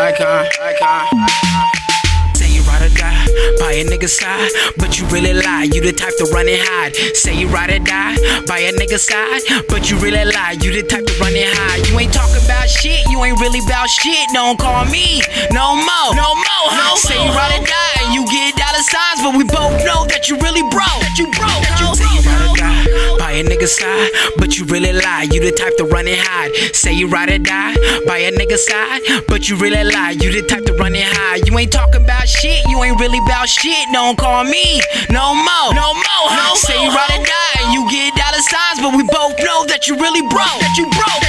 Say you ride or die by a nigga's side, but you really lie. You the type to run and hide. Say you ride or die by a nigga's side, but you really lie. You the type to run and hide. You ain't talking about shit, you ain't really about shit. Don't call me no more, ho. Say you ride or die and you get dollar signs, but we both know that you really broke. Say you ride or die by a nigga's side, but you really lie. You the type to run and hide. Say you ride or die by a nigga's side, but you really lie. You the type to run and hide. You ain't talking about shit, you ain't really about shit. Don't call me no more, ho. Say you ride or die and you get dollar signs, but we both know that you really broke.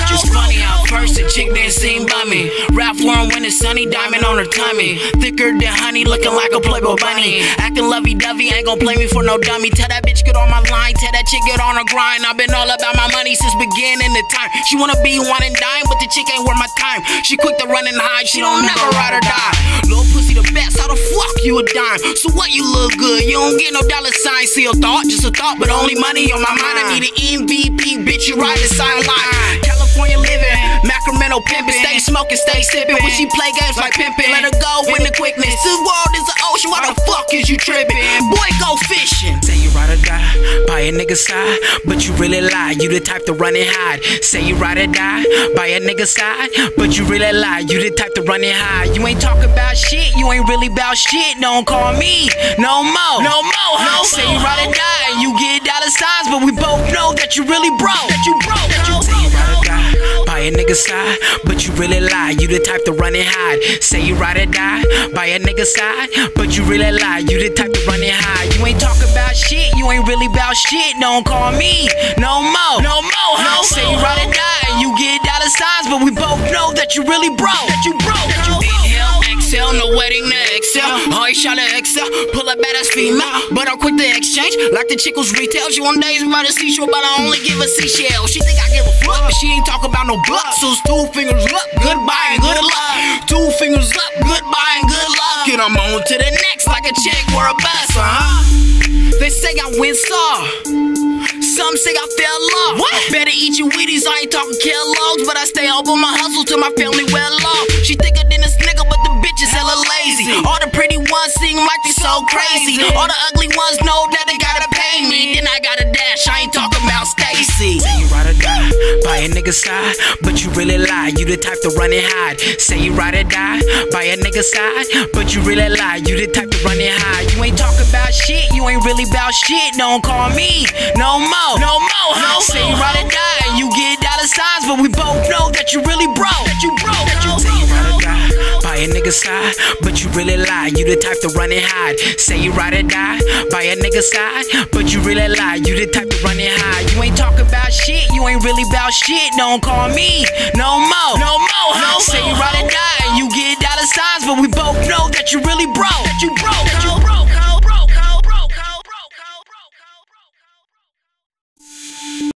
It's funny how first a chick didn't seem bummy. Ralph Lauren when it's sunny, diamond on her tummy. Thicker than honey, looking like a Playboy bunny. Acting lovey-dovey, ain't gon' play me for no dummy. Tell that bitch get on my line, tell that chick get on her grind. I've been all about my money since beginning of time. She wanna be one and dime, but the chick ain't worth my time. She quick to run and hide, she don't never ride or die. Little pussy the best, how the fuck you a dime? So what, you look good, you don't get no dollar sign. See a thought, just a thought, but only money on my mind. I need an MVP, bitch, you ride the sideline. California living, Sacramento pimpin', stay smoking, stay sippin'. When she play games like pimpin', let her go in the quickness. This world is an ocean, why the fuck is you trippin'? Boy, go fishing. Say you ride or die by a nigga's side, but you really lie. You the type to run and hide. Say you ride or die by a nigga's side, but you really lie. You the type to run and hide. You ain't talking about shit, you ain't really about shit. Don't call me no more, ho. Say you ride or die and you get dollar signs, but we both know that you really broke. Say you ride or die by a nigga's side, but you really lie. You the type to run and hide. Say you ride or die by a nigga's side, but you really lie. You the type to run and hide. You ain't talking about shit, you ain't really about shit. Don't call me no more, ho. Say you ride or die and you get dollar signs, but we both know that you really broke. Inhale, exhale, no wedding to exhale. Always try to excel, pull a badass female, but I'm quick to exchange. Like the chick who's retail, she one days by the seashore, but I only give a seashell. She think I give a fuck, but she ain't talk about no bucks. So it's 2 fingers up, goodbye and good luck. 2 fingers up, goodbye and good luck. And I'm on to the next like a chick or a bus, They say I win star. Some say I fell off. What? Better eat your Wheaties, I ain't talking Kellogg's, but I stay up on my hustle till my family well off. She thicker than this nigga, but the bitch is hella lazy. All the pretty ones seem like they so crazy. All the ugly ones know that they gotta pay me. Then I gotta dash, I ain't talking about Stacy. Say you ride or die by a nigga's side, but you really lie. You the type to run and hide. Say you ride or die by a nigga's side, but you really lie. You the type to run and hide. You ain't talking about shit, you ain't really about shit. Don't call me no more, ho. Say you ride or die and you get dollar signs, but we both know that you really broke. Say you ride or die by a nigga's side, but you really lie. You the type to run and hide. Say you ride or die by a nigga's side, but you really lie. You the type to run and hide. You ain't talking about shit, you ain't really about shit. Don't call me no more, ho. Say you ride or die and you get dollar signs, but we both know that you really